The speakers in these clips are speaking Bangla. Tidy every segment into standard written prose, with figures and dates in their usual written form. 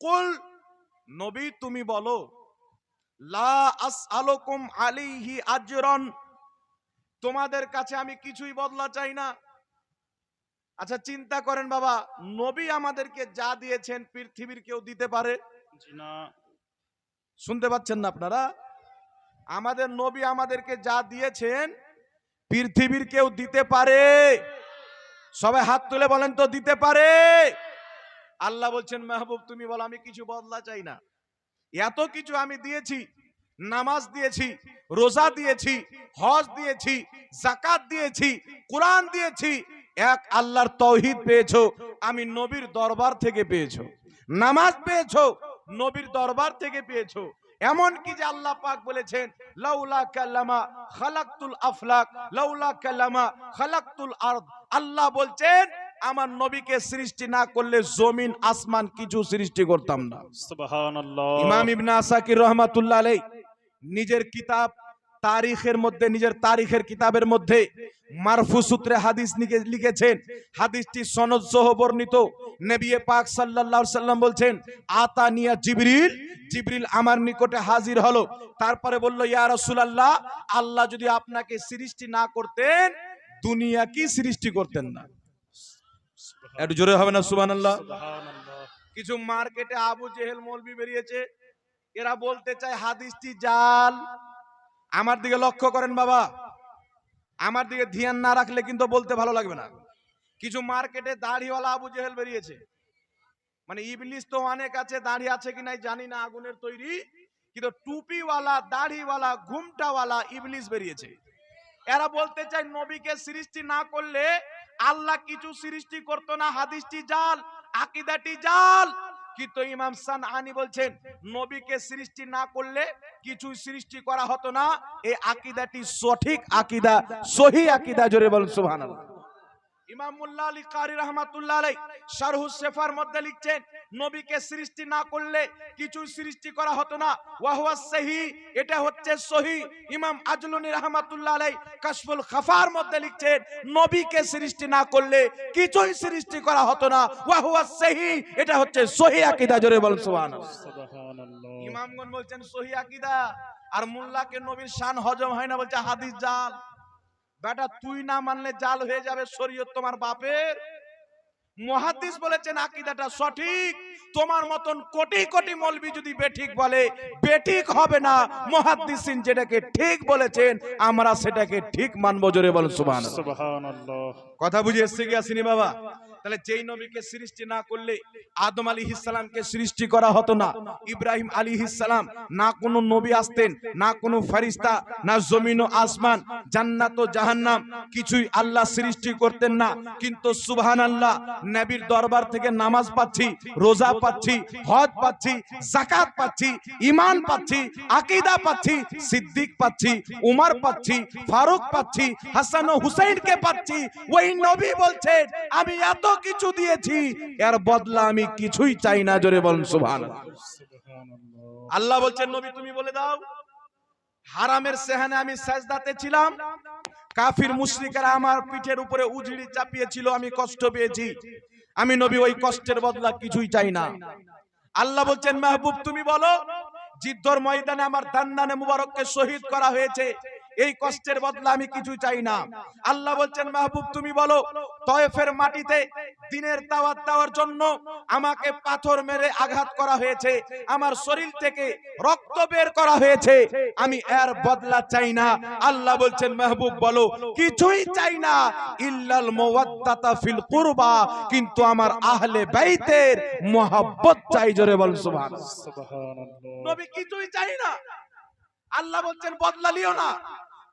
কুল, নবী তুমি বলো, লা আসআলুকুম আলাইহি আজরান, তোমাদের কাছে আমি কিছুই বদলা চাই না। আচ্ছা চিন্তা করেন বাবা, নবী আমাদেরকে যা দিয়েছেন পৃথিবীর কেউ দিতে পারে? জি না। শুনতে পাচ্ছেন না আপনারা? আমাদের নবী আমাদেরকে যা দিয়েছেন পৃথিবীর কেউ দিতে পারে? সবাই হাত তুলে বলেন তো, দিতে পারে? আল্লাহ বলছেন মাহবুব তুমি বলো আমি কিছু বদলা চাই না। এত কিছু আমি দিয়েছি, নামাজ দিয়েছি, রোজা দিয়েছি, হজ দিয়েছি, যাকাত দিয়েছি, কোরআন দিয়েছি, এক আল্লাহর তাওহীদ পেয়েছো, আমি নবীর দরবার থেকে পেয়েছো। নামাজ পেয়েছো, নবীর দরবার থেকে পেয়েছো। এমন কি যে আল্লাহ পাক বলেছেন লাউলা কাল্লামা খালাকতুল আফলাক, লাউলা কাল্লামা খালাকতুল আরদ। আল্লাহ বলছেন আমার নবীকে সৃষ্টি না করলে জমিন আসমান কিছু সৃষ্টি করতাম না। সুবহানাল্লাহ। ইমাম ইবনে আসাকির রহমাতুল্লাহ আলাইহি নিজের কিতাব তারিখের মধ্যে, নিজের তারিখের কিতাবের মধ্যে মারফু সূত্রে হাদিস লিখেছেন। হাদিসটি সনদ সহ বর্ণিত। নবী পাক সাল্লাল্লাহু আলাইহি সাল্লাম বলছেন আতানিয়া জিবরিল, জিবরিল আমার নিকটে হাজির হলো, তারপরে বলল ইয়া রাসূলুল্লাহ, আল্লাহ যদি আপনাকে সৃষ্টি না করতেন দুনিয়া কি সৃষ্টি করতেন না। একটু জোরে হবে না সুবহানাল্লাহ? সুবহানাল্লাহ। কিছু মার্কেটে আবু জেহেল মৌলবি বেরিয়েছে, এরা বলতে চায় হাদিসটি জাল। আমার দিকে লক্ষ্য করেন বাবা, আমার দিকে ধ্যান না রাখলে কিন্তু বলতে ভালো লাগবে না। কিছু মার্কেটে দাড়িওয়ালা আবু জেহেল বেরিয়েছে, মানে ইবলিস তো অনেক আছে, দাড়ি আছে কি নাই জানি না, আগুনের তৈরি, কিন্তু টুপিওয়ালা, দাড়িওয়ালা, ঘুমটাওয়ালা ইবলিস বেরিয়েছে। এরা বলতে চায় নবীকে সৃষ্টি না করলে আল্লাহ কিছু সৃষ্টি করতো না, হাদিসটি জাল, আকীদাটি জাল। কিন্তু ইমাম সানআনী বলছেন নবীকে সৃষ্টি না করলে কিছু সৃষ্টি করা হতো না, এই আকীদাটি সঠিক আকীদা, সহি আকীদা। জোরে বলুন সুবহানাল্লাহ। ইমাম মুল্লা আলী কারি রহমাতুল্লাহ আলাইহি শারহুস সেফার মধ্যে লিখছেন নবীকে সৃষ্টি না করলে কিছু সৃষ্টি করা হতো না, ওয়া হুয়া সহিহ, এটা হচ্ছে সহিহ। ইমাম আজলুনী রহমাতুল্লাহ আলাইহি কাশফুল খাফার মধ্যে লিখছেন নবীকে সৃষ্টি না করলে কিছুই সৃষ্টি করা হতো না, ওয়া হুয়া সহিহ, এটা হচ্ছে সহিহ আকীদা। জোরে বলুন সুবহানাল্লাহ। সুবহানাল্লাহ। ইমামগণ বলছেন সহিহ আকীদা, আর মোল্লাকে নবীর শান হজম হয় না বলছে হাদিস জাল। বেটা তুই না মানলে জাল হয়ে যাবে শরীয়ত তোমার বাপের। মুহাদ্দিস বলেছেন আকীদাটা সঠিক, তোমার মতন কোটি কোটি মৌলবি যদি বেঠিক বলে বেঠিক হবে না, মুহাদ্দিসিন যেটাকে ঠিক বলেছেন আমরা সেটাকে ঠিক মানবো। জোরে বলুন সুবহানাল্লাহ। সুবহানাল্লাহ। কথা বুঝে এসছে কি আসেনি বাবা? তাহলে যেই নবীকে সৃষ্টি না করলে আদম আলাইহিস সালামকে সৃষ্টি করা হতো না, ইব্রাহিম আলাইহিস সালাম, না কোনো নবী আসতেন, না কোনো ফেরেশতা, না জমিন ও আসমান, জান্নাত ও জাহান্নাম কিছুই আল্লাহ সৃষ্টি করতেন না। কিন্তু সুবহানাল্লাহ, নবীর দরবার থেকে নামাজ পাচ্ছি, রোজা পাচ্ছি, হজ পাচ্ছি, যাকাত পাচ্ছি, ঈমান পাচ্ছি, আকীদা পাচ্ছি, সিদ্দিক পাচ্ছি, উমর পাচ্ছি, ফারুক পাচ্ছি, হাসান ও হুসাইনকে পাচ্ছি। ওই নবী বলছেন আমি এত কিছু দিয়েছি, এর বদলা আমি কিছুই চাই না। জোরে বলুন সুবহানাল্লাহ। সুবহানাল্লাহ। আল্লাহ বলছেন নবী তুমি বলে দাও হারামের সেহানে আমি সাজদাতে ছিলাম, কাফির মুশরিকরা আমার পিঠের উপরে উজড়ি চাপিয়েছিল, আমি কষ্ট পেয়েছি, আমি নবী ওই কষ্টের বদলা কিছুই চাই না। আল্লাহ বলছেন মাহবুব তুমি বলো যুদ্ধের ময়দানে আমার দান্নানে মুবারককে শহীদ করা হয়েছে, এই কষ্টের বদলা আমি কিছু চাই না। আল্লাহ বলছেন মাহবুব তুমি বলো তয়েফের মাটিতে দ্বীনের দাওয়াত দেওয়ার জন্য আমাকে পাথর মেরে আঘাত করা হয়েছে, আমার শরীর থেকে রক্ত বের করা হয়েছে, আমি এর বদলা চাই না। আল্লাহ বলছেন মাহবুব বলো কিছুই চাই না ইল্লাল মাওয়াদ্দাতা ফিল কুরবা, কিন্তু আমার আহলে বাইতের মুহাব্বত চাই। জোরে বল সুবহানাল্লাহ। সুবহানাল্লাহ। নবী কিছুই চাই না, আল্লাহ বলছেন বদলা লিও না,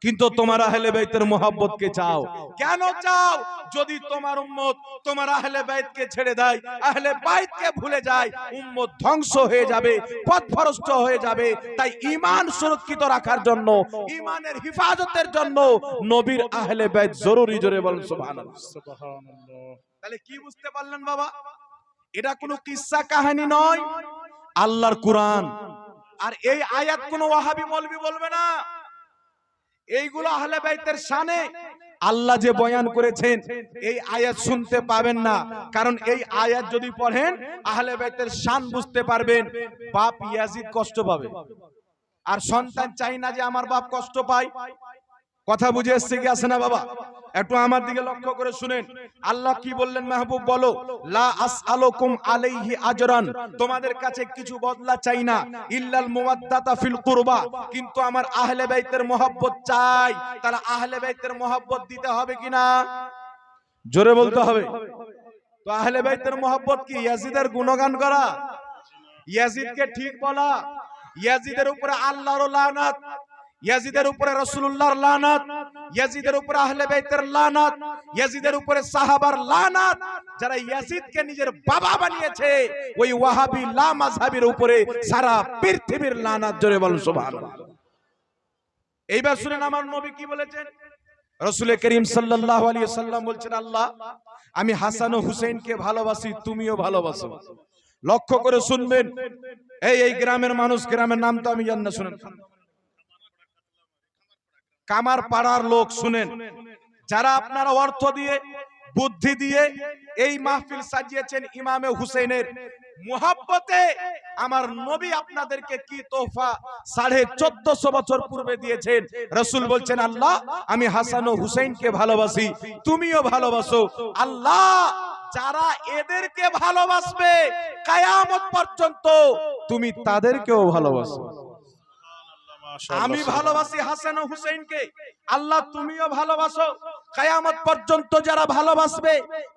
কিন্তু তোমার আহলে বাইতের মুহাব্বতকে চাও। কেন চাও? যদি তোমার উম্মত তোমার আহলে বাইতকে ছেড়ে দেয়, আহলে বাইতকে ভুলে যায়, উম্মত ধ্বংস হয়ে যাবে, পথভ্রষ্ট হয়ে যাবে। তাই ঈমান সুরক্ষিত রাখার জন্য, ঈমানের হিফাজতের জন্য নবীর আহলে বাইত জরুরি। জোরে বলুন সুবহানাল্লাহ। সুবহানাল্লাহ। তাহলে কি বুঝতে পারলেন বাবা? এটা কোনো কিসসা কাহিনী নয়, আল্লাহর কুরআন। আর এই আয়াত কোনো ওয়াহাবি মৌলবি বলবে না, এইগুলো আহলে বাইতের শানে আল্লাহ যে বয়ান করেছেন এই আয়াত শুনতে পাবেন না, কারণ এই আয়াত যদি পড়েন আহলে বাইতের শান বুঝতে পারবেন। বাপ ইয়াজিদ কষ্ট পাবে, আর সন্তান চাই না যে আমার বাপ কষ্ট পায়। কথা বুঝে এসছে কি আসে না বাবা? একটু আমার দিকে লক্ষ্য করে শুনেন, আল্লাহ কি বললেন? মাহবুব বলো, লা আসআলুকুম আলাইহি আজরান, তোমাদের কাছে কিছু বদলা চাই না, ইল্লাল মুওয়াদ্দাতা ফিল কুরবা, কিন্তু আমার আহলে বাইতের মহব্বত চাই। তাহলে আহলে বাইতের মহব্বত দিতে হবে কিনা? জোরে বলতে হবে। তো আহলে বাইতের মহব্বত কি ইয়াজিদের গুণগান করা, ইয়াজিদকে ঠিক বলা, ইয়াজিদের উপরে আল্লাহর লানাত, ইয়াজিদের উপরে রাসূলুল্লাহর লানাত, ইয়াজিদের উপরে আহলে বাইতের লানাত, ইয়াজিদের উপরে সাহাবার লানাত। যারা ইয়াজিদকে নিজের বাবা বানিয়েছে ওই ওয়াহাবি লা মাযহাবের উপরে সারা পৃথিবীর লানাত। জোরে বলুন সুবহানাল্লাহ। এইবার শুনেন আমার নবী কি বলেছেন। রাসূল করিম সাল্লাল্লাহু আলাইহি ওয়াসাল্লাম বলছেন, আল্লাহ আমি হাসান ও হুসাইনকে ভালোবাসি, তুমিও ভালোবাসো। লক্ষ্য করে শুনবেন, এই গ্রামের মানুষ, গ্রামের নাম তো আমি জানি না, শুনেন, কামার পাড়ার লোক শুনেন, যারা আপনারা অর্থ দিয়ে বুদ্ধি দিয়ে এই মাহফিল সাজিয়েছেন ইমামে হুসেনের মুহাব্বতে, আমার নবী আপনাদেরকে কি তোহফা 1450 বছর পূর্বে দিয়েছেন। রাসূল বলছেন, আল্লাহ আমি হাসান ও হুসাইনকে ভালোবাসি, তুমিও ভালোবাসো। আল্লাহ যারা এদেরকে ভালোবাসবে কিয়ামত পর্যন্ত তুমি তাদেরকেও ভালোবাসো। আমি ভালোবাসি হাসান ও হুসাইনকে, আল্লাহ তুমিও ভালোবাসো। কিয়ামত পর্যন্ত যারা ভালোবাসবে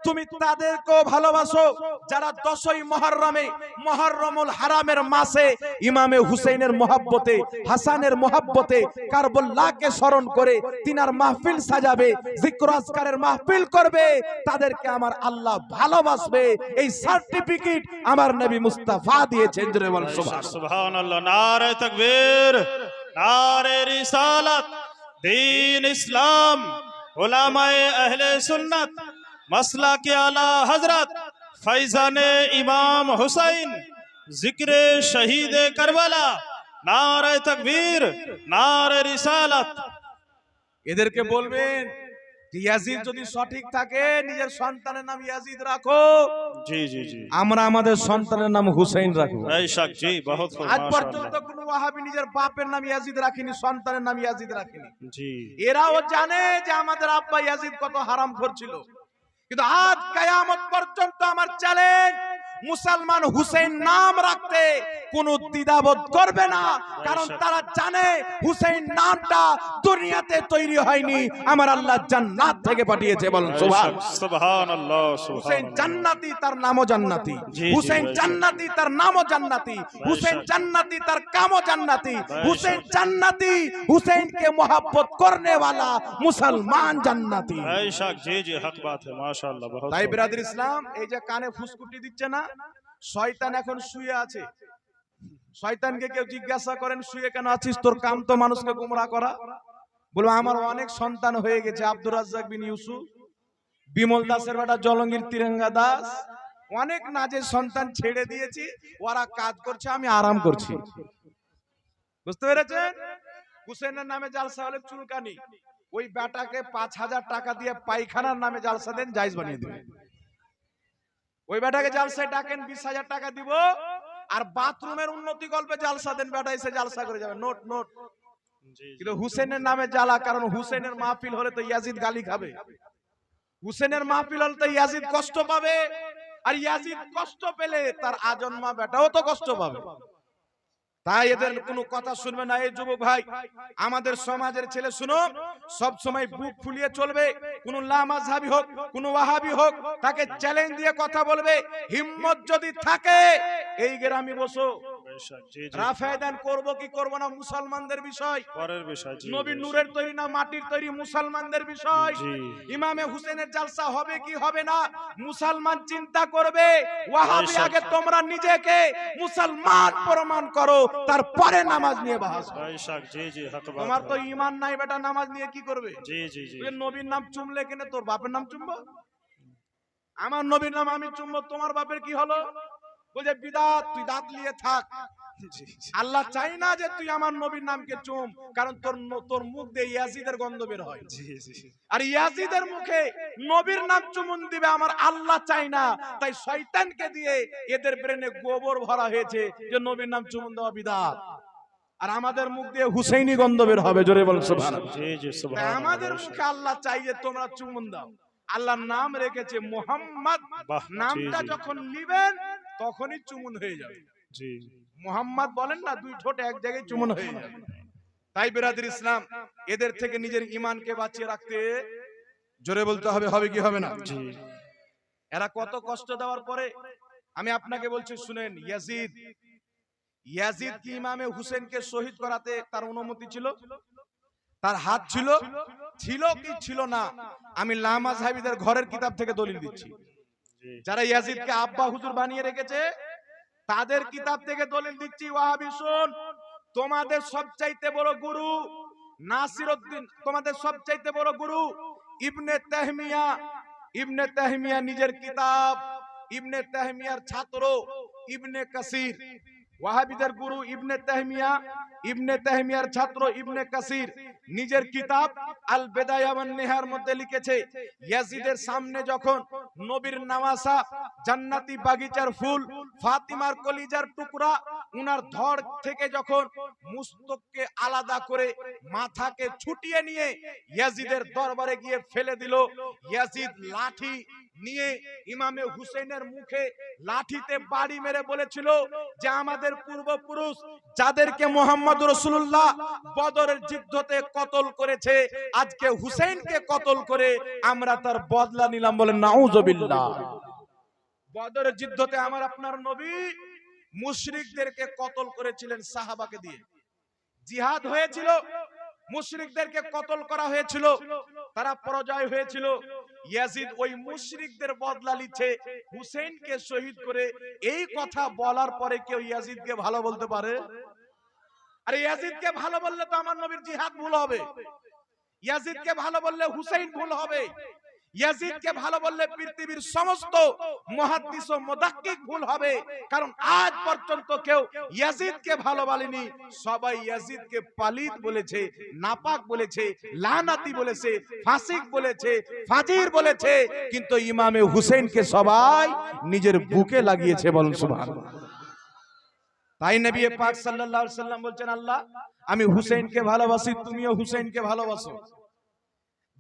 তুমি তাদেরকেও ভালোবাসো। যারা 10ই মুহররমে, মুহররমুল হারামের মাসে ইমামে হুসাইনের মহব্বতে, হাসানের মহব্বতে কারবালাকে স্মরণ করে তিনার মাহফিল সাজাবে, জিকির আজকারের মাহফিল করবে, তাদেরকে আমার আল্লাহ ভালোবাসবে। এই সার্টিফিকেট আমার নবী মুস্তাফা দিয়েছেন। জোরে বল সুবহানাল্লাহ। নারে তাকবীর, নারে রিসালাত, दीन इस्लाम, उलामाए अहले सुन्नत, मसलके आला हजरत फैजाने इमाम हुसैन, जिक्रे शहीद करबला, नारे तकबीर, नारे रिसालत। এদেরকে বলবেন যে ইয়াজিদ যদি সঠিক থাকে নিজের সন্তানের নাম ইয়াজিদ রাখো। जी जी जी, আমরা আমাদের সন্তানের নাম হুসাইন রাখবো। बेशक जी, बहुत खूब, আজ পর্যন্ত माशाअल्लाह কোনো ওয়াহাবি নিজের বাপের নাম ইয়াজিদ রাখেনি, সন্তানের নাম ইয়াজিদ রাখেনি। जी। এরাও জানে যে আমাদের আব্বা ইয়াজিদ কত হারাম করছিল, কিন্তু আজ কিয়ামত পর্যন্ত আমার চ্যালেঞ্জ, মুসলমান হুসেন নাম রাখতে কোনো দ্বিধাবোধ করবে না, কারণ তারা জানে হুসেন নামটা দুনিয়াতে তৈরি হয়নি, আমার আল্লাহ জান্নাত থেকে পাঠিয়েছে। বলুন সুবহানাল্লাহ। সুবহানাল্লাহ, হুসেন সুবহানাল্লাহ। জান্নাতি, তার নামও জান্নাতি। জি, হুসেন ভাই। জান্নাতি, তার নামও জান্নাতি। হুসেন জান্নাতি, তার কামও জান্নাতি। হুসেন জান্নাতি, হুসেনকে मोहब्बत करने वाला मुसलमान জান্নাতি। बेशक जी जी, हक बात है, माशाअल्लाह, बहुत তাই खूब। ব্রাদার ইসলাম, এই যে কানে ফুসকুটি দিচ্ছে না, শয়তান এখন শুয়ে আছে। শয়তানকে কেউ জিজ্ঞাসা করেন শুয়ে কেন আছিস, তোর কাম তো মানুষকে গোমরাহ করা। বলবো আমার অনেক সন্তান হয়ে গেছে, আব্দুর রাজ্জাক বিন ইউসুফ, বিমল দাসের বেটা জলঙ্গির তিরঙ্গা দাস, অনেক নাজের সন্তান ছেড়ে দিয়েছি, ওরা কাজ করছে, আমি আরাম করছি। বুঝতে পেরেছেন? হুসেনের নামে জালসা হলে চুলকানি, ওই বেটাকে 5000 টাকা দিয়ে পায়খানার নামে জালসা দেন, জায়েজ বানিয়ে দেবেন। ওই বেটাকে জালসায় ডাকেন, 20000 টাকা দিব, আর বাথরুমের উন্নতি গল্পে জালসা দেন, বেটা এসে জালসা করে যাবে, নোট নোট। কিন্তু হুসেনের নামে জ্বালা, কারণ হুসেনের মাহফিল হলে তো ইয়াজিদ গালি খাবে, হুসেনের মাহফিল হলে তো ইয়াজিদ কষ্ট পাবে, আর ইয়াজিদ কষ্ট পেলে তার আজন্মা বেটাও তো কষ্ট পাবে। তাই এদের কোনো কথা শুনবে না। এই যুবক ভাই, আমাদের সমাজের ছেলে শুনো, সব সময় বুক ফুলিয়ে চলবে। কোন লামাযহাবী হোক, কোন ওয়াহাবী হোক, তাকে চ্যালেঞ্জ দিয়ে কথা বলবে। হিম্মত যদি থাকে এই গ্রামে বসো, बेशक जी जी, রাফায়দান করব কি করব না মুসলমানদের বিষয়। পরের বিষয় জি। নবী নূরের তৈরি না মাটির তৈরি মুসলমানদের বিষয়। জি। ইমামে হুসেনের জালসা হবে কি হবে না মুসলমান চিন্তা করবে। ওয়াহাবী আগে তোমরা নিজেকে মুসলমান প্রমাণ করো, তারপরে নামাজ নিয়ে বাহাস। बेशक जी जी, हक बात তোমার তো है। ঈমান নাই বেটা, নামাজ নিয়ে কি করবে? जी जी जी, তুই নবীর নাম চুমলে কেনে তোর বাপের নাম চুমবো? আমার নবীর নাম আমি চুমবো, তোমার বাপের কি হলো? বলছে বিদাত, তুই দাঁত নিয়ে থাক, জি জি আল্লাহ চাই না যে তুই আমার নবীর নামকে চুম, কারণ তোর মুখ দিয়ে ইয়াজিদের গন্ধ বের হয়, জি জি আর ইয়াজিদের মুখে নবীর নাম চুমুন দিবে আমার আল্লাহ চাই না। তাই শয়তানকে দিয়ে এদের ব্রেনে গোবর ভরা হয়েছে যে নবীর নাম চুমুন দেওয়া বিদআত, আর আমাদের মুখ দিয়ে হুসাইনি গন্ধ বের হবে। জোরে বল সুবহানাল্লাহ। জি জি তাই সুবহানাল্লাহ আমাদের মুখে আল্লাহ চাই যে তোমরা চুমুন দাও। আল্লাহর নাম রেখেছে মুহাম্মদ, বাহ, নামটা জি, জি। যখন নিবেন তখনই চুমুন হয়ে যাবে। জি মুহাম্মদ বলেন না, দুই ঠোঁট এক জায়গায় চুমুন হয়ে যাবে। তাই বিরাদর ইসলাম, এদের থেকে নিজের ঈমানকে বাঁচিয়ে রাখতে জোরে বলতে হবে, হবে কি হবে না? জি এরা কত কষ্ট দেওয়ার পরে আমি আপনাকে বলছি শুনেন, ইয়াজিদ কি ইমামে হুসেনকে শহীদ করাতে তার অনুমতি ছিল? তার হাত ছিল? ছিল কি ছিল না? আমি লামাযহাবীদের ঘরের কিতাব থেকে দলিল দিচ্ছি। জি যারা ইয়াজিদকে আব্বা হুজুর বানিয়ে রেখেছে তাদের কিতাব থেকে দলিল দিচ্ছি। ওয়াহাবি শুন, তোমাদের সবচাইতে বড় গুরু নাসিরউদ্দিন, তোমাদের সবচাইতে বড় গুরু ইবনে তাহমিয়া নিজের কিতাব, ইবনে তাহমিয়ার ছাত্র ইবনে কাসির, ওয়াহাবিদের গুরু ইবনে তাহমিয়ার ছাত্র ইবনে কাসির নিজের কিতাব আল বেদায়া ওয়ান নিহার মধ্যে লিখেছে, ইয়াজিদের সামনে যখন নবীর নাওয়াসা জান্নাতি বাগিচার ফুল ফাতিমার কলিজার টুকরা উনার ধড় থেকে যখন মুস্তককে আলাদা করে মাথাকে ছুটিয়ে নিয়ে ইয়াজিদের দরবারে গিয়ে ফেলে দিল, ইয়াজিদ লাঠি নিয়ে ইমামে হুসেনের মুখে লাঠিতে বাড়ি মেরে বলেছিল যে আমাদের পূর্বপুরুষ যাদেরকে মুহাম্মদ রাসূলুল্লাহ বদরের যুদ্ধতে কতল করেছে, আজকে হুসেনকে কতল করে আমরা তার বদলা নিলাম। বলেন নাউযুবিল্লাহ। বদরের যুদ্ধতে আমার আপনার নবী মুশরিকদেরকে কতল করেছিলেন সাহাবাকে দিয়ে। জিহাদ হয়েছিল, মুশরিকদেরকে কতল করা হয়েছিল, তারা পরাজয় হয়েছিল। ইয়াজিদ ওই মুশরিকদের বদলা নিচ্ছে হুসেনকে শহীদ করে। এই কথা বলার পরে কেউ ইয়াজিদকে ভালো বলতে পারে? আরে ইয়াজিদকে ভালো বললে তো আমার নবীর জিহাদ ভুল হবে, ইয়াজিদকে ভালো বললে হুসাইন ভুল হবে, ইয়াজিদকে ভালো বললে পৃথিবীর সমস্ত মুহাদ্দিস ও মুদাক্কিক ভুল হবে। কারণ আজ পর্যন্ত কেউ ইয়াজিদকে ভালো বলেনি, সবাই ইয়াজিদকে পালিত বলেছে, নাপাক বলেছে, লানাতি বলেছে, ফাসিক বলেছে, ফাজির বলেছে, কিন্তু ইমামে হুসেনকে সবাই নিজের বুকে লাগিয়েছে। বলুন সুবহানাল্লাহ। তাই নবী পাক সাল্লাল্লাহু আলাইহি সাল্লাম বলছেন, আল্লাহ আমি হুসেনকে ভালোবাসি, তুমিও হুসেনকে ভালোবাসো,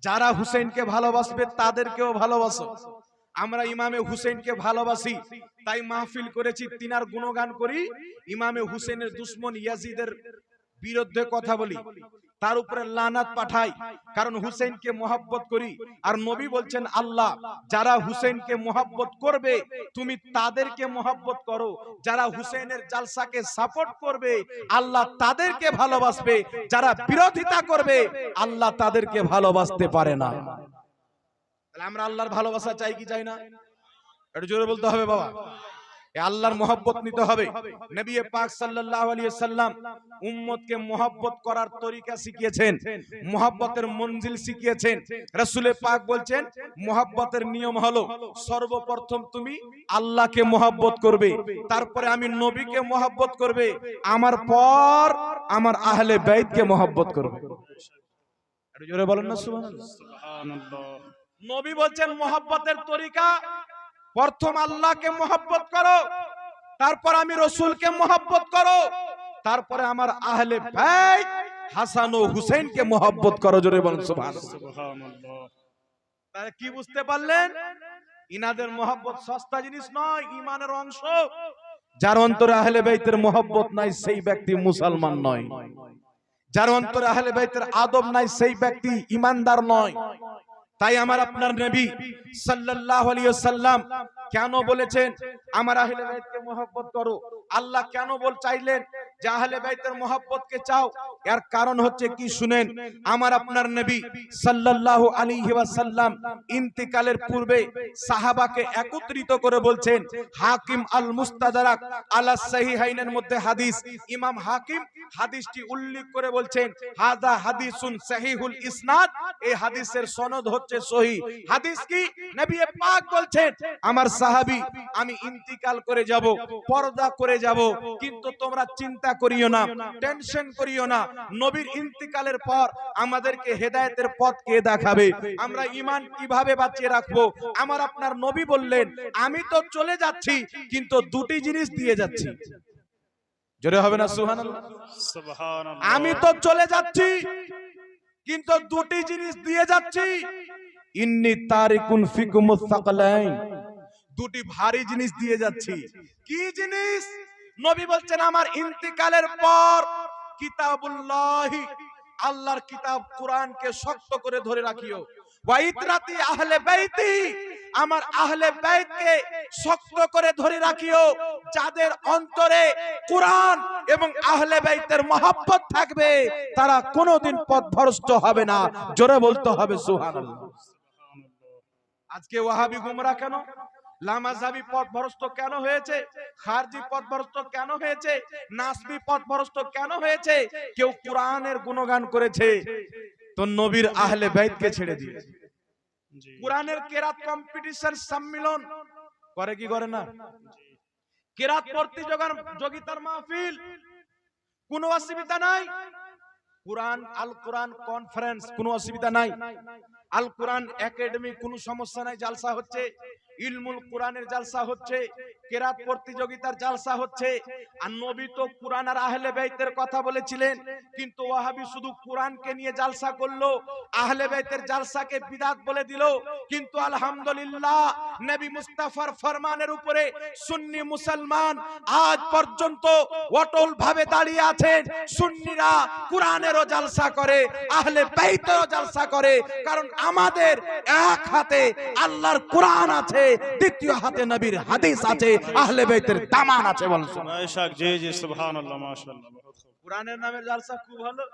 যারা হুসেনকে ভালোবাসবে তাদেরকেও ভালোবাসো। আমরা ইমামে হুসেনকে ভালোবাসি, তাই মাহফিল করেছি, তিনার গুণগান করি, ইমামে হুসেনের দুশমন ইয়াজিদের বিরুদ্ধে কথা বলি, তার উপরে লানাত পাঠাই, কারণ হুসেনকে মোহাব্বত করি। আর নবী বলছেন, আল্লাহ যারা হুসেনকে মোহাব্বত করবে তুমি তাদেরকে মোহাব্বত করো, যারা হুসেনের জালসাকে সাপোর্ট করবে আল্লাহ তাদেরকে ভালোবাসবে, যারা বিরোধিতা করবে আল্লাহ তাদেরকে ভালোবাসতে পারে না। তাহলে আমরা আল্লাহর ভালোবাসা চাই কি চাই না? একটু জোরে বলতে হবে বাবা। আল্লাহর মোহাব্বত নিতে হবে। নবী পাক সাল্লাল্লাহু আলাইহি সাল্লাম উম্মতকে মোহাব্বত করার তরিকা শিখিয়েছেন, মোহাব্বতের মঞ্জিল শিখিয়েছেন। রাসূল পাক বলছেন মোহাব্বতের নিয়ম হলো সর্বপ্রথম তুমি আল্লাহকে মোহাব্বত করবে, তারপরে আমি নবীকে মোহাব্বত করবে, আমার পর আমার আহলে বাইতকে মোহাব্বত করবে। একটু জোরে বলেন না সুবহানাল্লাহ। সুবহানাল্লাহ। নবী বলছেন মোহাব্বতের তরিকা প্রথম আল্লাহকে মোহাব্বত করো, তারপর আমি রাসূলকে মোহাব্বত করো, তারপরে আমার আহলে বাইত হাসান ও হুসাইনকে মোহাব্বত করো। জোরে বলেন সুবহানাল্লাহ। সুবহানাল্লাহ। তাহলে কি বুঝতে পারলেন? ইনাদের মোহাব্বত সস্তা জিনিস নয়, ঈমানের অংশ। যার অন্তরে আহলে বাইতের মোহাব্বত নাই সেই ব্যক্তি মুসলমান নয়, যার অন্তরে আহলে বাইতের আদব নাই সেই ব্যক্তি ঈমানদার নয়। তাই আমার আপনার নবী সাল্লাল্লাহু আলাইহি ওয়াসাল্লাম কেন বলেছেন আমার আহলে বাইতকে মহব্বত করো? আল্লাহ কেন চাইলেন যে আহলে বাইতের মহব্বতকে চাও, এর কারণ হচ্ছে কি শুনেন। আমার আপনার নবী সাল্লাল্লাহু আলাইহি ওয়াসাল্লাম ইন্তিকালের পূর্বে সাহাবাকে একত্রিত করে বলছেন, হাকিম আল মুস্তাদরাক আলা সহিহাইনের মধ্যে হাদিস, ইমাম হাকিম হাদিসটি উল্লেখ করে বলছেন, হাদা হাদিসুন সহিহুল ইসনাদ, এই হাদিসের সনদ হচ্ছে সহিহ। হাদিস কি? নবী পাক বলছেন, আমার সাহাবী আমি ইন্তিকাল করে যাব, পর্দা করে যাব, কিন্তু তোমরা চিন্তা করিও না, টেনশন করিও না, নবীর ইন্তিকালের পর আমাদেরকে হেদায়েতের পথ কে দেখাবে, আমরা ঈমান কিভাবে বাঁচিয়ে রাখবো। আমার আপনার নবী বললেন, আমি তো চলে যাচ্ছি কিন্তু দুটি জিনিস দিয়ে যাচ্ছি। জোরে হবে না সুবহানাল্লাহ? সুবহানাল্লাহ। আমি তো চলে যাচ্ছি কিন্তু দুটি জিনিস দিয়ে যাচ্ছি। ইন্নী তারিকুন ফিকুমুস সাকলাইন, দুটি ভারী জিনিস দিয়ে যাচ্ছি। কি জিনিস? নবী বলছেন, আমার ইন্তিকালের পর কিতাবুল্লাহি, আল্লাহর কিতাব কোরআনকে শক্ত করে ধরে রাখিও, ওয়া ইতরাতি আহলে বাইতি, আমার আহলে বাইতকে শক্ত করে ধরে রাখিও, যাদের অন্তরে কোরআন এবং আহলে বাইতের মহব্বত থাকবে তারা কোনোদিন পথভ্রষ্ট হবে না। জোরে বলতে হবে সুবহানাল্লাহ। আজকে ওয়াহাবি গুমরা কেন? লামাজাবি পথভ্রষ্ট কেন হয়েছে? খারজি পথভ্রষ্ট কেন হয়েছে? নাসবি পথভ্রষ্ট কেন হয়েছে? কেউ কোরআনের গুণগান করেছে তো নবীর আহলে বাইতকে ছেড়ে দিয়েছে। জি কোরআনের কেরাত কম্পিটিশন সম্মেলন করে কি করে না? কেরাত প্রতিযোগিতার মাহফিল, কোনো অসুবিধা নাই। কোরআন আল কোরআন কনফারেন্স, কোনো অসুবিধা নাই। আল কোরআন একাডেমি, কোনো সমস্যা নাই, জালসা হচ্ছে। ইলমুল কোরআনের জালসা হচ্ছে, কেরাত প্রতিযোগিতার জালসা হচ্ছে। আর নবী তো কোরআন আর আহলে বাইতের কথা বলেছিলেন, কিন্তু ওয়াহাবি শুধু কোরআনকে নিয়ে জালসা করলো, আহলে বাইতের জালসাকে বিদআত বলে দিল। কিন্তু আলহামদুলিল্লাহ নবী মুস্তাফার ফরমানের উপরে সুন্নি মুসলমান আজ পর্যন্ত অটল ভাবে দাঁড়িয়ে আছেন। সুন্নিরা কোরআনেরও জালসা করে, আহলে বাইতেরও জালসা করে, কারণ আমাদের এক হাতে আল্লাহর কোরআন আছে, দ্বিতীয় হাতে নবীর হাদিস আছে, আহলে বাইতের দামান আছে। বলুন বেশক। জি জি সুবহানাল্লাহ, মাশাআল্লাহ। কোরআনের নামের জালসা খুব ভালো,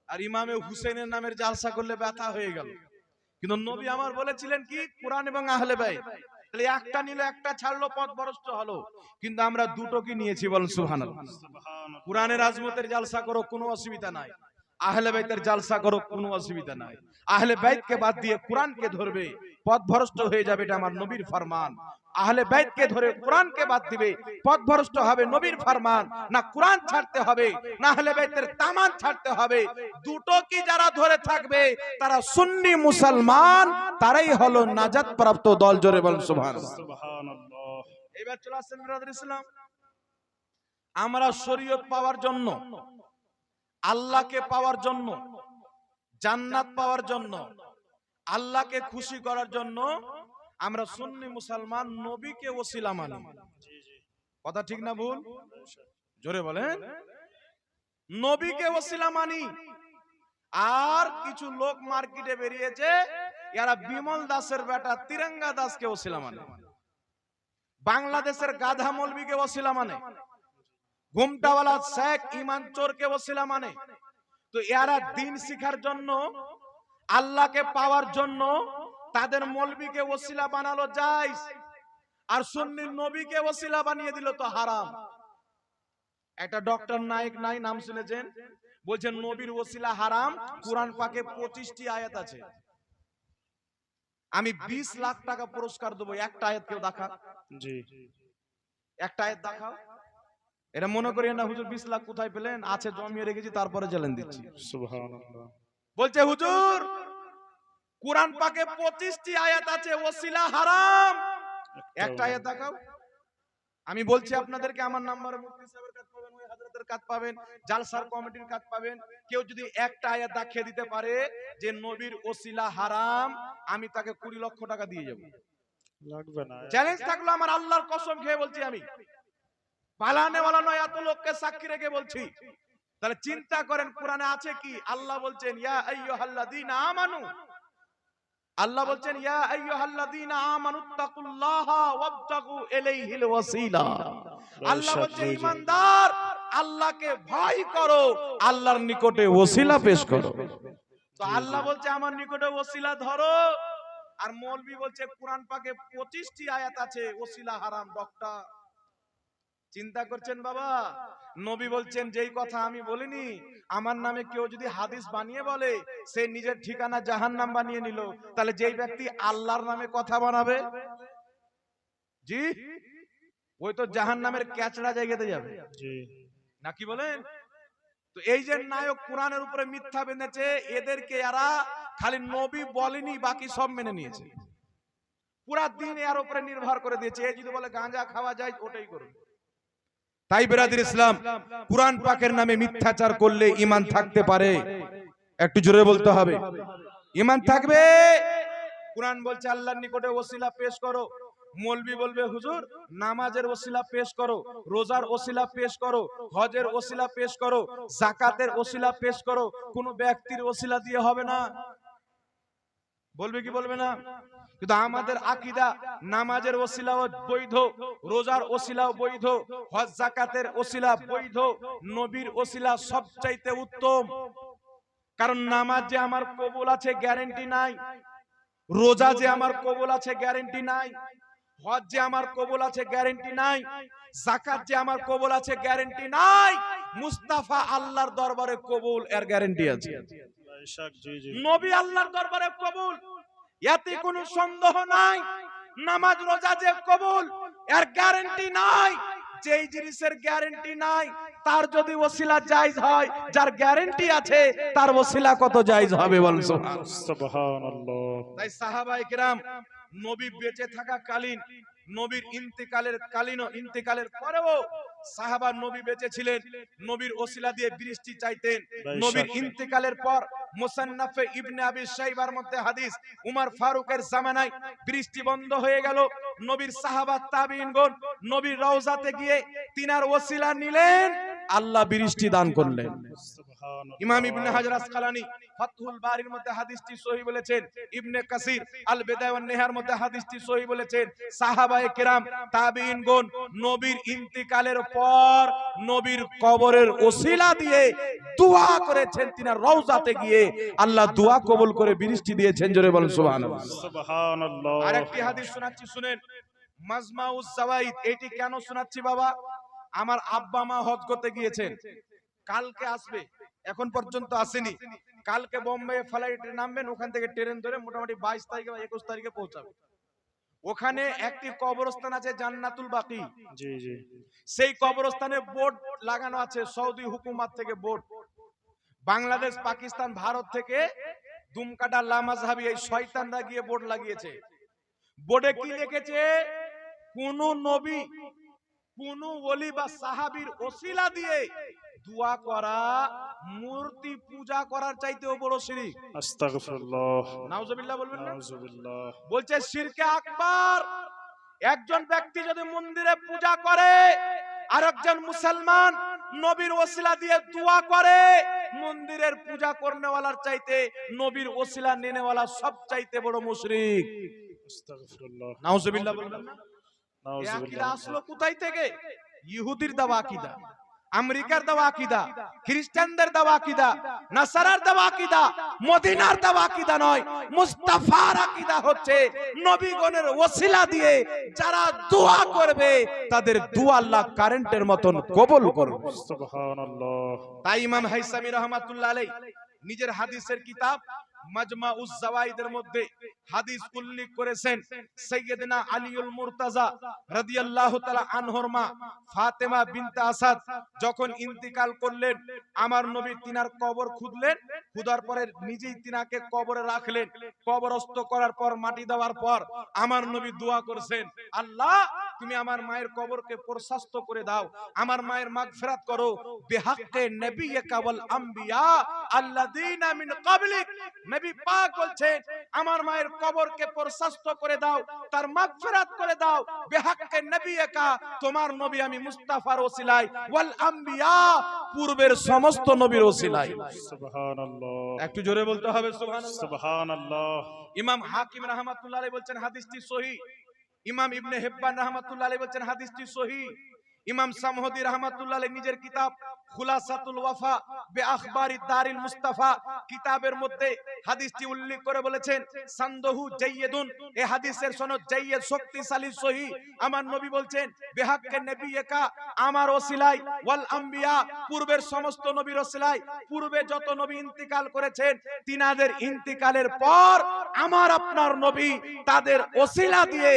আর ইমামে হুসেনের নামের জালসা করলে ব্যথা হয়ে গেল। কিন্তু নবী আমার বলেছিলেন কি, কোরআন এবং আহলে বাইত, তাহলে একটা নিলে একটা ছাড়লো, পথভ্রষ্ট হলো। কিন্তু আমরা দুটো কি নিয়েছি? বলুন সুবহানাল্লাহ। সুবহানাল্লাহ। কোরআনের আজমতের জালসা করো, কোনো অসুবিধা নাই। আহলে বাইতের জালসা করো, কোনো অসুবিধা নাই। আহলে বাইতকে বাদ দিয়ে কোরআনকে ধরবে, পথভ্রষ্ট হয়ে যাবে, এটা আমার নবীর ফরমান। আহলে বাইতকে ধরে কোরআনকে বাদ দিবে, পথভ্রষ্ট হবে, নবীর ফরমান। না কোরআন ছাড়তে হবে, না আহলে বাইতের দামান ছাড়তে হবে। দুটো কি যারা ধরে থাকবে তারা সুন্নি মুসলমান, তারাই হলো নাজাত প্রাপ্ত দল। জোরে বলুন সুবহানাল্লাহ। সুবহানাল্লাহ। এবার চলে আসেন বিরাদর ইসলাম, আমরা শরীয়ত পাওয়ার জন্য, আল্লাহকে পাওয়ার জন্য, জান্নাত পাওয়ার জন্য, আল্লাহকে খুশি করার জন্য আমরা সুন্নি মুসলমান নবীকে ওসিলা মানি। জি জি কথা ঠিক না ভুল? জোরে বলেন। নবীকে ওসিলা মানি। আর কিছু লোক মার্কেটে বেরিয়েছে, এরা বিমল দাসের বেটা তিরঙ্গা দাসকে ওসিলা মানে, বাংলাদেশের গাধা মৌলবীকে ওসিলা মানে, ঘুমটাওয়ালা শেখ ইমান চোরকে ওসিলা মানে। তো এরা দিন শিখার জন্য, আল্লাহকে পাওয়ার জন্য তাদের মৌলবীকে ওসিলা বানালো জায়েজ, আর সুন্নি নবীকে ওসিলা বানিয়ে দিল তো হারাম। একটা ডক্টর নায়েক নাই, নাম শুনেছেন? বলছেন নবীর ওসিলা হারাম, কোরআন পাকে 25টি আয়াত আছে। আমি 20 লাখ টাকা পুরস্কার দেবো, একটা আয়াত কেউ দেখা, জি একটা আয়াত দেখাও। এটা মনে করি না হুজুর 20 লাখ কোথায় পেলেন, আছে জমিয়ে রেখেছি, তারপরে জ্বালেন দিচ্ছি। সুবহানাল্লাহ। বলছে হুজুর কোরআন পাকে 25টি আয়াত আছে, ওসিলা হারাম, একটা আয়াত দেখাও। আমি বলছি আপনাদেরকে, আমার নাম্বারে মুফতি সাহেবের কাজ পাবেন, ওই হযরতের কাজ পাবেন, জালসার কমিটির কাজ পাবেন। কেউ যদি একটা আয়াত দেখিয়ে দিতে পারে যে নবীর ওসিলা হারাম, আমি তাকে 20 লক্ষ টাকা দিয়ে যাব। লাগবে না। চ্যালেঞ্জ থাকলো, আমার আল্লাহর কসম খেয়ে বলছি, আমি পালানে ওয়ালা নয়, এত লোককে সাক্ষী রেখে বলছি। তাহলে চিন্তা করেন কোরআনে আছে কি? আল্লাহ বলছেন ইয়া আইয়ুহাল্লাযীনা আমানু, আল্লাহ বলছেন ইয়া আইয়ুহাল্লাযীনা আমানুত্তাকুল্লাহা ওয়াবতাগু ইলাইহিল ওয়াসিলা। আল্লাহ বলছেন ঈমানদার, আল্লাহকে ভয় করো, আল্লাহর নিকটে ওসিলা পেশ করো। তো আল্লাহ বলছে আমার নিকটে ওসিলা ধরো, আর মৌলবি বলছে কোরআন পাকে 25টি আয়াত আছে ওসিলা হারাম। ডক্টর চিন্তা করছেন বাবা? নবী বলছেন যেই কথা আমি বলিনি, আমার নামে কেউ যদি হাদিস বানিয়ে বলে সে নিজের ঠিকানা জাহান্নাম বানিয়ে নিল। তাহলে যেই ব্যক্তি আল্লাহর নামে কথা বানাবে, জি ওই তো জাহান্নামের ক্যাচড়া জায়গাতে যাবে, জি নাকি বলেন? তো এই যে নায়ক কোরআনের উপরে মিথ্যা বেঁধেছে, এদেরকে এরা খালি নবী বলেনি, বাকি সব মেনে নিয়েছে। পুরা দিন এর উপরে নির্ভর করে দিয়েছে। এই যদি বলে গাঁজা খাওয়া যায়, ওটাই করবে। তাই বেরাদির ইসলাম, কুরআন পাকের নামে মিথ্যাচার করলে ঈমান থাকতে পারে? একটু জোরে বলতে হবে, ঈমান থাকবে। কুরআন বলছে আল্লাহর নিকটে ওসিলা পেশ করো। মৌলবি বলবে হুজুর নামাজের ওসিলা পেশ করো, রোজার ওসিলা পেশ করো, হজের ওসিলা পেশ করো, যাকাতের ওসিলা পেশ করো। কোন ব্যক্তির ওসিলা দিয়ে হবে না, বলবে কি বলবে না? কিন্তু আমাদের আকীদা নামাজের ওসিলাও বৈধ, রোজার ওসিলাও বৈধ, হজ যাকাতের ওসিলা বৈধ, নবীর ওসিলা সবচাইতে উত্তম। কারণ নামাজ যে আমার কবুল আছে গ্যারান্টি নাই, রোজা যে আমার কবুল আছে গ্যারান্টি নাই, হজ যে আমার কবুল আছে গ্যারান্টি নাই, যাকাত যে আমার কবুল আছে গ্যারান্টি নাই। মুস্তাফা আল্লাহর দরবারে কবুল এর গ্যারান্টি আছে। জি জি নবী আল্লাহর দরবারে কবুল, এতে কোনো সন্দেহ নাই। নামাজ রোজা যে কবুল এর গ্যারান্টি নাই। যেই জিনিসের গ্যারান্টি নাই তার যদি ওসিলা জায়েজ হয়, যার গ্যারান্টি আছে তার ওসিলা কত জায়েজ হবে বলেন সুবহানাল্লাহ। তাই সাহাবায়ে কেরাম নবী বেঁচে থাকা কালীন, নবীর ইন্তেকালের পরেও সাহাবা নবী বেঁচে ছিলেন, নবীর ওসিলা দিয়ে বৃষ্টি চাইতেন। নবীর ইন্তেকালের পর মুসান্নাফে ইবনে আবি শাইবার মধ্যে হাদিস, উমর ফারুকের জামানায় বৃষ্টি বন্ধ হয়ে গেল। নবীর সাহাবা তাবিঈনগণ নবীর রওজাতে গিয়ে তিনার ওসিলা নিলেন, আল্লাহ বৃষ্টি দান করলেন। ইমাম ইবনে হাজার আসকালানী ফাতহুল বারির মধ্যে হাদিসটি সহিহ বলেছেন, ইবনে কাসির আল বিদায়া ওয়ান নিহার মধ্যে হাদিসটি সহিহ বলেছেন। সাহাবায়ে কেরাম তাবিঈনগণ নবীর ইন্তিকালের পর নবীর কবরের ওসিলা দিয়ে দোয়া করেছেন, তিনার রওজাতে গিয়ে আল্লাহ দোয়া কবুল করে বৃষ্টি দিয়েছেন। জোরে বলেন সুবহানাল্লাহ। সুবহানাল্লাহ। আরেকটি হাদিস শোনাচ্ছি শুনেন, মাজমাউজ জাওয়াইদ। এটি কেন শোনাচ্ছি বাবা? আমার আব্বা মা হজ করতে গিয়েছেন, কালকে আসবে, এখন পর্যন্ত আসেনি। কালকে বোম্বে ফ্লাইটে নামবেন, ওখান থেকে ট্রেন ধরে মোটামুটি 22 তারিখে বা 21 তারিখে পৌঁছাবে। ওখানে একটি কবরস্থান আছে জান্নাতুল বাকি, জি জি সেই কবরস্থানে বোর্ড লাগানো আছে, সৌদি হুকুমত থেকে বোর্ড। বাংলাদেশ, পাকিস্তান, ভারত থেকে দুমকাটা লামাজহাবি এই শয়তানরা গিয়ে বোর্ড লাগিয়েছে। বোর্ডে কি লিখেছে? কোন নবী, কোন ওলি বা সাহাবীর ওসিলা দিয়ে দোয়া করা মূর্তি পূজা করার চাইতেও বড় শিরক। আস্তাগফিরুল্লাহ। নাউজুবিল্লাহ বলবেন না? নাউজুবিল্লাহ। বলছে শিরকে আকবার। একজন ব্যক্তি যদি মন্দিরে পূজা করে, আরেকজন মুসলমান নবীর ওসিলা দিয়ে দোয়া করে, মন্দিরের পূজা করনেওয়ালার চাইতে নবীর ওসিলা নেনেওয়ালা সব চাইতে বড় মুশরিক। আস্তাগফিরুল্লাহ। নাউজুবিল্লাহ বলবেন না? এই আকীদা নাউজুবিল্লাহ। আসলো কোথায় থেকে? ইহুদির দেওয়া আকীদা, আমেরিকার দেওয়া আকীদা, খ্রিস্টানদের দেওয়া আকীদা, নাসারার দেওয়া আকীদা, মদিনার দেওয়া আকীদা নয়। মুস্তাফার আকীদা হচ্ছে নবীগণের ওসিলা দিয়ে যারা দোয়া করবে তাদের দোয়া আল্লাহ কারেন্টের মতন কবুল করবে। সুবহানাল্লাহ। তাই ইমাম হাইসামি রাহমাতুল্লাহ আলাইহি নিজের হাদিসের কিতাব মাজমাউজ জাওয়াইদের মধ্যে হাদিস উল্লেখ করেছেন, সাইয়্যিদনা আলীউল মুরতাজা রাদিয়াল্লাহু তাআলা আনহুর মা ফাতেমা বিনতে আসাদ যখন ইন্তিকাল করলেন, আমার নবী তিনার কবর খুঁড়লেন, খুদার পরে নিজেই তিনাকে কবরে রাখলেন। কবরস্থ করার পর মাটি দেওয়ার পর আমার নবী দোয়া করেছেন, আল্লাহ তুমি আমার মায়ের কবরকে প্রশস্ত করে দাও, আমার মায়ের মাগফিরাত করো, বিহাক্কে নবিয়্যিকা ওয়াল আম্বিয়া আল্লাযীনা মিন ক্বাবলিক। নবী পাক বলছেন আমার মায়ের কবরকে প্রশস্ত করে দাও, তার মাগফিরাত করে দাও, বিহাক্কে নবিয়্যিকা, তোমার নবী আমি মুস্তাফার ওসিলায়, ওয়াল আম্বিয়া, পূর্বের সমস্ত নবীর ওসিলায়। সুবহানাল্লাহ। একটু জোরে বলতে হবে সুবহানাল্লাহ। সুবহানাল্লাহ। ইমাম হাকিম রাহমাতুল্লাহ আলাইহি বলছেন হাদিসটি সহিহ। ইমাম ইবনে হিব্বান রাহমাতুল্লাহ আলাইহি বলছেন হাদিসটি সহিহ। ইমাম সামহদি রাহমাতুল্লাহ আলাইহি নিজের কিতাব খুলাসাতুল ওয়াফা বে আখবারি দারিল মুস্তাফা কিতাবের মধ্যে হাদিসটি উল্লেখ করে বলেছেন সানদহু জাইয়্যিদুন, এই হাদিসের সনদ জাইয়্যিদ, শক্তিশালী, সহিহ। আমার নবী বলছেন বিহাক্কে নবিয়্যিকা, আমার ওসিলায়, ওয়াল আম্বিয়া, পূর্বের সমস্ত নবীর ওসিলায়, পূর্বে যত নবী ইন্তিকাল করেছেন তিনাদের ইন্তিকালের পর আমার আপনার নবী তাদের ওসিলা দিয়ে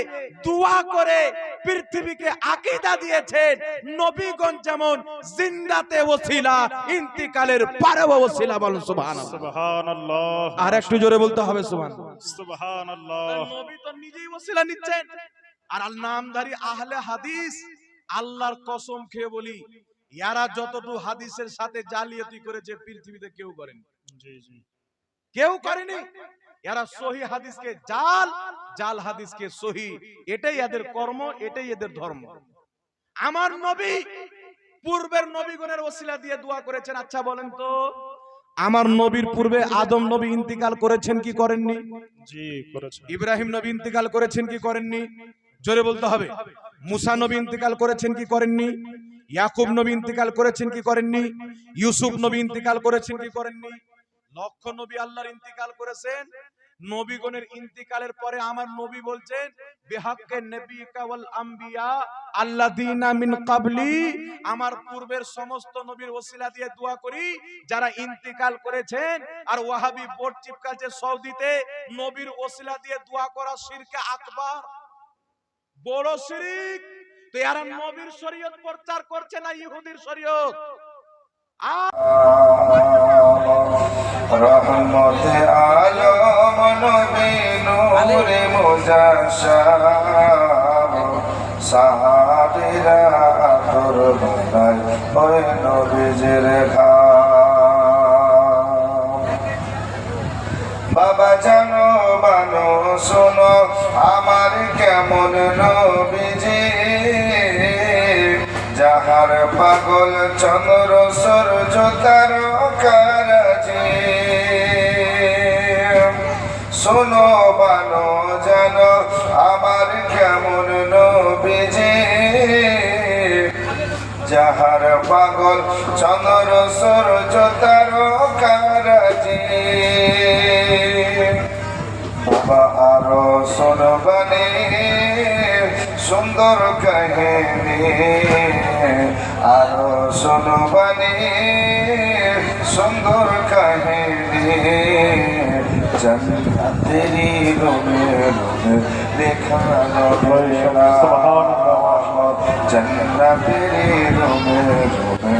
দোয়া করে পৃথিবীকে আকীদা দিয়েছেন নবীগণ যেমন জিন্দাতে ওসিলা, ইন্তিকালের পরেও ওসিলা। বলুন সুবহানাল্লাহ। সুবহানাল্লাহ। আর একটু জোরে বলতে হবে সুবহানাল্লাহ। সুবহানাল্লাহ। নবী তো নিজেই ওসিলা নিচ্ছেন। আর নামধারী আহলে হাদিস, আল্লাহর কসম খেয়ে বলি, ইয়ারা যতটুকু হাদিসের সাথে জালিয়াতি করেছে পৃথিবীতে কেউ করেনি, জি জি, কেউ করেনি। এরা সহি হাদিসকে জাল, জাল হাদিসকে সহি, এটাই এদের কর্ম, এটাই এদের ধর্ম। আমার নবী পূর্বের নবীগণের ওসিলা দিয়ে দোয়া করেছেন। আচ্ছা বলেন তো, আমার নবীর পূর্বে আদম নবী ইন্তিকাল করেছেন কি করেননি? জি করেছেন। ইব্রাহিম নবী ইন্তিকাল করেছেন কি করেননি? জোরে বলতে হবে। মুসা নবী ইন্তিকাল করেছেন কি করেননি? ইয়াকুব নবী ইন্তিকাল করেছেন কি করেননি? ইউসুফ নবী ইন্তিকাল করেছেন কি করেননি? লক্ষ নবী আল্লাহর ইন্তিকাল করেছেন। নবীগণের ইন্তিকালের পরে আমার নবী বলছেন বিহাক্কে নবিয়্যিকা ওয়াল আম্বিয়া আল্লাযীনা মিন ক্বাবলি, আমার পূর্বের সমস্ত নবীর ওসিলা দিয়ে দোয়া করি যারা ইন্তিকাল করেছেন। আর ওয়াহাবি বোর্ড চিপকাছে সৌদিতে, নবীর ওসিলা দিয়ে দোয়া করা শিরকে আকবার, বড় শিরক। তো এরা নবীর শরীয়ত প্রচার করছে না ইহুদির শরীয়ত? রহমতে আলম নবী নূরে মুজাশশাম, সাহাবীরা আতর বানায় ওই নবীজির ঘাম। বাবা জানো বানো শোনো আমার কেমন নবীজি, যাহার পাগল চন্দ্র সূর্য তারকারাজি। শোনো বানো জানো আমার কেমন নবীজি, যাহার পাগল চন্দ্র সূর্য তারকারাজি। বাবা আরো শোনবানি সুন্দর কাহিনী, আরো শোনবানি সুন্দর কাহিনী। জান্নাতেরি রোমে রোমে দেখানো হয় না, জান্নাতেরি রোমে রোমে